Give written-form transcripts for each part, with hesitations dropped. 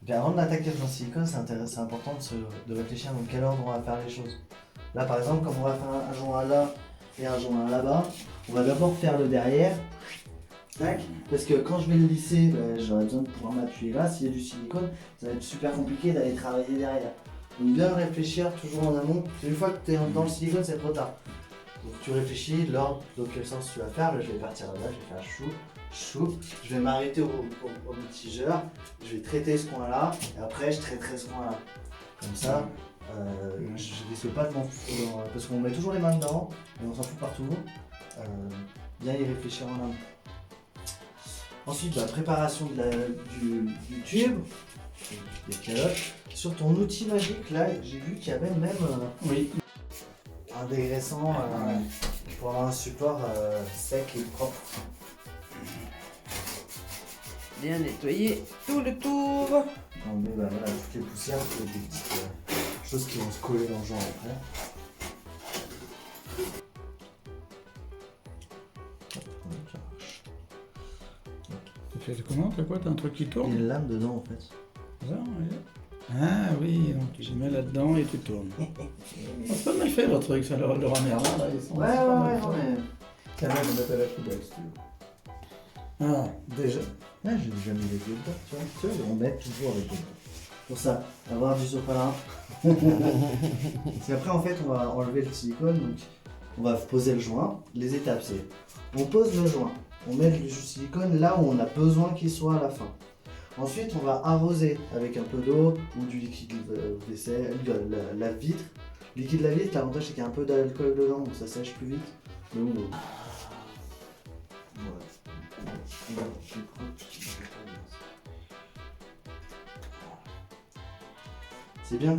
Donc avant d'attaquer le joint silicone, c'est important de réfléchir dans quel ordre on va faire les choses. Là par exemple, comme on va faire un joint là et un joint là-bas, on va d'abord faire le derrière. Tac, parce que quand je vais le lisser, j'aurai besoin de pouvoir m'appuyer là. S'il y a du silicone, ça va être super compliqué d'aller travailler derrière. Donc bien réfléchir toujours en amont. Une fois que tu es dans le silicone, c'est trop tard. Donc tu réfléchis, l'ordre, dans quel sens tu vas faire. Là je vais partir là-bas, je vais faire chou, je vais m'arrêter au mitigeur, je vais traiter ce coin-là, et après je traiterai ce coin-là. Comme ça, je risque pas de m'en foutre, parce qu'on met toujours les mains dedans, et on s'en fout partout. Bien y réfléchir en amont. Ensuite, la préparation du tube, des calottes. Sur ton outil magique, là, j'ai vu qu'il y avait même un dégraissant pour avoir un support sec et propre. Bien nettoyer tout le tour. Enlever voilà, toutes les poussières, toutes les petites choses qui vont se coller dans le joint après. Tu fais comment? T'as quoi? T'as un truc qui Il y a tourne? une lame dedans en fait. Ça, ouais. Ah oui, donc tu mets là-dedans et tu tournes. C'est pas mal fait votre truc, ça, le ramène là. Ils sont Ouais, non mais. Ça va, on mettre à la poubelle si tu veux. Ah, déjà. Là, j'ai déjà mis les deux dedans, tu vois, on met toujours avec les deux. Pour ça, avoir du sopalin. Parce qu'après, en fait, on va enlever le silicone, donc on va poser le joint. Les étapes, c'est on pose le joint, on met du silicone là où on a besoin qu'il soit à la fin. Ensuite, on va arroser avec un peu d'eau ou du liquide vaisselle, la vitre. Le liquide de la vitre, l'avantage c'est qu'il y a un peu d'alcool dedans, donc ça sèche plus vite. Mais bon, c'est bien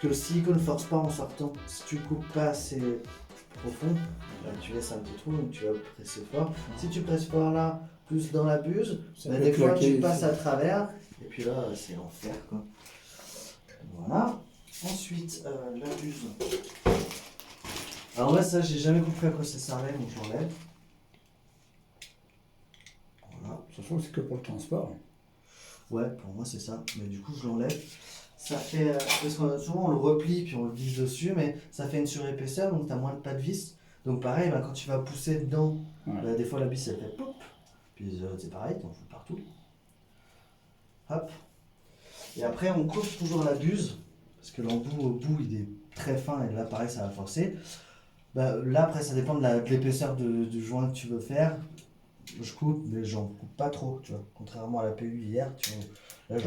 que le silicone ne force pas en sortant. Si tu coupes pas assez profond, tu laisses un petit trou, donc tu vas presser fort. Si tu presses fort là, plus dans la buse, des fois tu passes à travers, et puis là c'est l'enfer quoi. Voilà. Ensuite, la buse. Alors moi ça j'ai jamais compris à quoi ça servait, donc je l'enlève. Voilà. Ça se trouve c'est que pour le transport. Ouais, pour moi c'est ça, mais du coup je l'enlève. Ça fait, parce que souvent on le replie puis on le visse dessus, mais ça fait une surépaisseur, donc t'as moins de pas de vis. Donc pareil, quand tu vas pousser dedans, des fois la vis elle fait pop, puis c'est pareil, t'en fous partout. Hop. Et après on coupe toujours la buse, parce que l'embout au bout il est très fin et là pareil ça va forcer. Là après ça dépend de l'épaisseur du joint que tu veux faire. Je coupe, mais j'en coupe pas trop, tu vois. Contrairement à la PU hier, là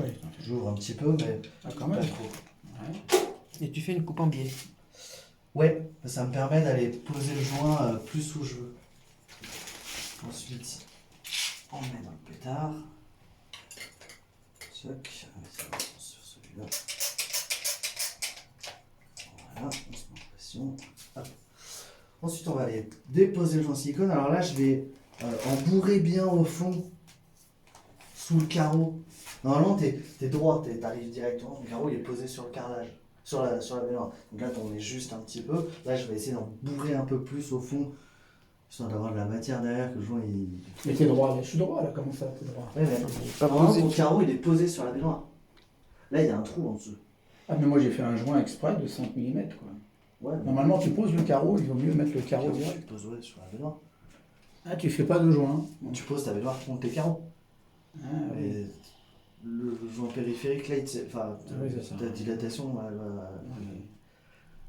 j'ouvre un petit peu, mais quand même. pas trop. Ouais. Et tu fais une coupe en biais. Ouais, ça me permet d'aller poser le joint plus où je veux. Ensuite, on met dans le pétard. Choc, sur celui-là. Voilà, on se met en pression. Hop. Ensuite, on va aller déposer le joint silicone. Alors là, je vais embourrer bien au fond, sous le carreau. Normalement, t'es droit, t'arrives directement. Le carreau, il est posé sur le carrelage, sur la baignoire. Donc là, on est juste un petit peu. Là, je vais essayer d'en bourrer un peu plus au fond, histoire d'avoir de la matière derrière, que le joint, il... Mais t'es droit, je suis droit là, comment ça, t'es droit? Ouais, mais normalement, mon carreau, il est posé sur la baignoire. Là, il y a un trou en dessous. Ah, mais moi j'ai fait un joint exprès de 5 mm quoi. Ouais, Normalement, tu poses le carreau, il vaut mieux mettre le carreau tu direct. poses sur la baignoire. Ah, tu fais pas de joint? Tu poses ta baignoire contre tes carreaux. Ah, oui. Et le joint périphérique, là, ta dilatation,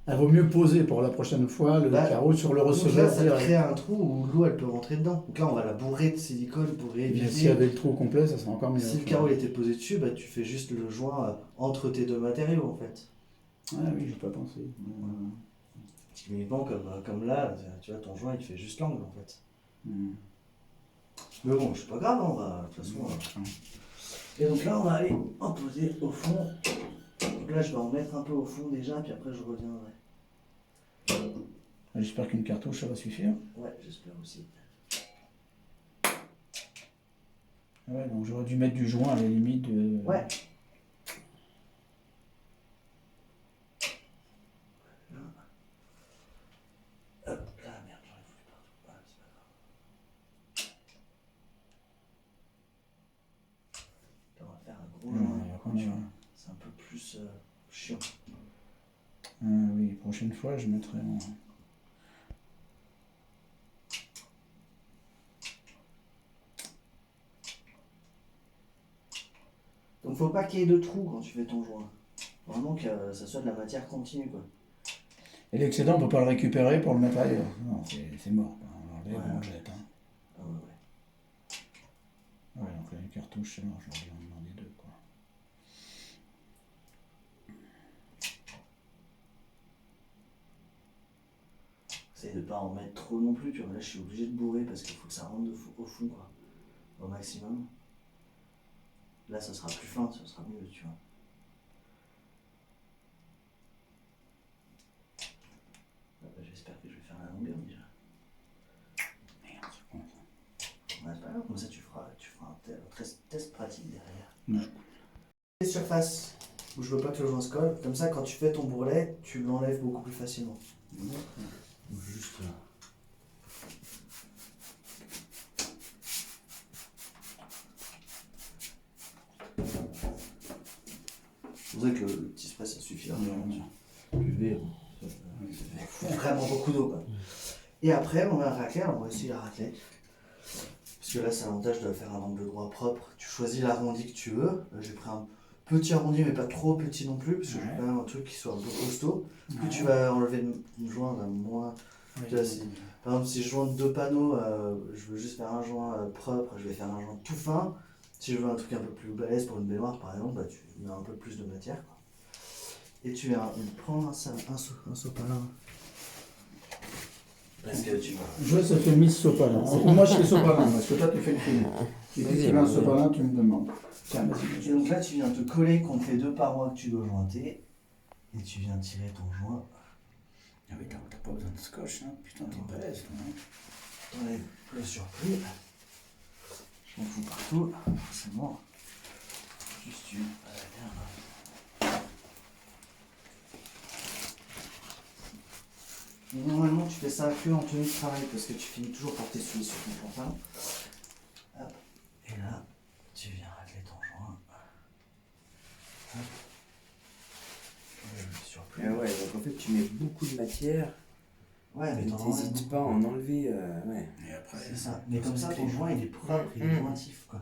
Il vaut mieux poser pour la prochaine fois le carreau sur le receveur. Là, ça crée un trou où l'eau elle peut rentrer dedans. Donc là, on va la bourrer de silicone pour éviter. Mais si avec le trou complet, ça sera encore mieux. Si le carreau il était posé dessus, tu fais juste le joint entre tes deux matériaux en fait. Ah oui, j'ai pas pensé. Typiquement, comme là, tu vois, ton joint il fait juste l'angle en fait. Mais bon, c'est pas grave, on va de toute façon. Et donc là, on va aller en poser au fond. Donc là, je vais en mettre un peu au fond déjà, puis après, je reviendrai. J'espère qu'une cartouche, ça va suffire. Ouais, j'espère aussi. Ouais, donc j'aurais dû mettre du joint à la limite de... Ouais. Hop, là, merde, j'en ai foutu partout. Ouais, c'est pas grave. Là, on va faire un gros joint. Ouais, Tu vois. ouais. C'est un peu plus chiant. Ah oui, prochaine fois, je mettrai en... Donc faut pas qu'il y ait de trous quand tu fais ton joint. Vraiment que ça soit de la matière continue quoi. Et l'excédent, on peut pas le récupérer pour le mettre ailleurs. Non, c'est mort. Quoi. On l'enlève, Ouais. on le jette. Hein. Ah ouais, ouais. Ouais, donc les cartouches, c'est mort. J'aurais dû en demander deux. Quoi. Essaye de pas en mettre trop non plus, tu vois. Là je suis obligé de bourrer parce qu'il faut que ça rentre au fond quoi. Au maximum. Là ça sera plus fin, ça sera mieux, tu vois. Ah bah, j'espère que je vais faire la longueur déjà. Merde, c'est con ça. Ouais, c'est pas grave, comme ça tu feras un test pratique derrière. Ouais. Les surfaces où je veux pas que le joint se colle, comme ça quand tu fais ton bourrelet, tu l'enlèves beaucoup plus facilement. Juste. C'est pour ça que le petit spray ça suffit largement. UV, ça fait vraiment beaucoup d'eau quoi. Et après on va racler, alors on va essayer la raclette. Parce que là c'est l'avantage de faire un angle droit propre. Tu choisis l'arrondi que tu veux. Là j'ai pris un petit arrondi mais pas trop petit non plus, parce que j'ai quand même un truc qui soit un peu costaud. Plus tu vas enlever le joint, moins. Tu vois, par exemple, si je joins deux panneaux, je veux juste faire un joint propre, je vais faire un joint tout fin. Si je veux un truc un peu plus balèze pour une baignoire par exemple, bah, tu mets un peu plus de matière. Quoi. Et tu viens prendre un sopalin. Parce que tu vas. Je ça fait Miss Sopalin. Moi je fais Sopalin, parce que toi tu fais le film. Si tu fais un Sopalin, tu me demandes. Tiens, vas-y. Et donc là, tu viens te coller contre les deux parois que tu dois jointer. Et tu viens tirer ton joint. Ah oui, t'as pas besoin de scotch, hein. Putain, t'es balèze. T'enlèves le surplis. Je m'en fous partout. C'est bon. Juste une. Normalement, tu fais ça que en tenue de travail parce que tu finis toujours par t'essuyer sur ton pantalon. Hop. Et là, tu viens racler ton joint. Hop. Le surplus. Ah ouais, donc en fait, tu mets beaucoup de matière. Ouais, mais Mais t'en enlèves t'hésites beaucoup. pas à en enlever. Ouais. Et après, C'est ça. Mais comme ça, ton joint il est propre, il est jointif quoi.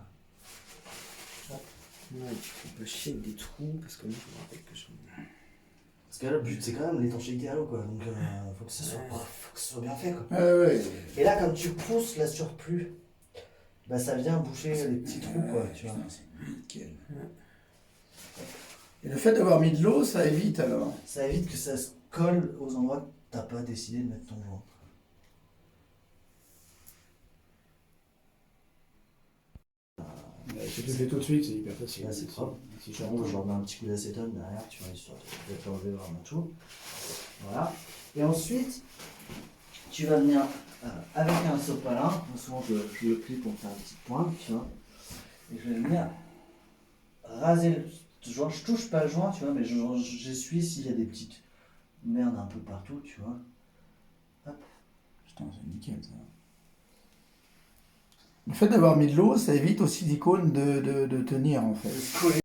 Ouais, tu fais pas chier avec des trous parce que moi je me rappelle que je. Parce que là, le but c'est quand même l'étanchéité à l'eau quoi. Donc faut que ça soit bien fait quoi. ouais. Et là, quand tu pousses la surplus, bah ça vient boucher les petits trous quoi, tu vois. Putain, c'est nickel. Et le fait d'avoir mis de l'eau, ça évite alors. Ça évite que ça se colle aux endroits que t'as pas décidé de mettre ton joint. Tu le fais tout de suite, c'est hyper facile. Là, c'est propre. Si Je remets un petit coup d'acétone derrière, tu vois, histoire de t'enlever vraiment tout. Voilà. Et ensuite, tu vas venir avec un sopalin. Souvent, je le plie pour faire une petite pointe, tu vois. Et je vais venir raser le joint. Je touche pas le joint, tu vois, mais j'essuie s'il y a des petites merdes un peu partout, tu vois. Hop. Putain, c'est nickel ça. Le fait d'avoir mis de l'eau, ça évite au silicone de tenir en fait. De se coller.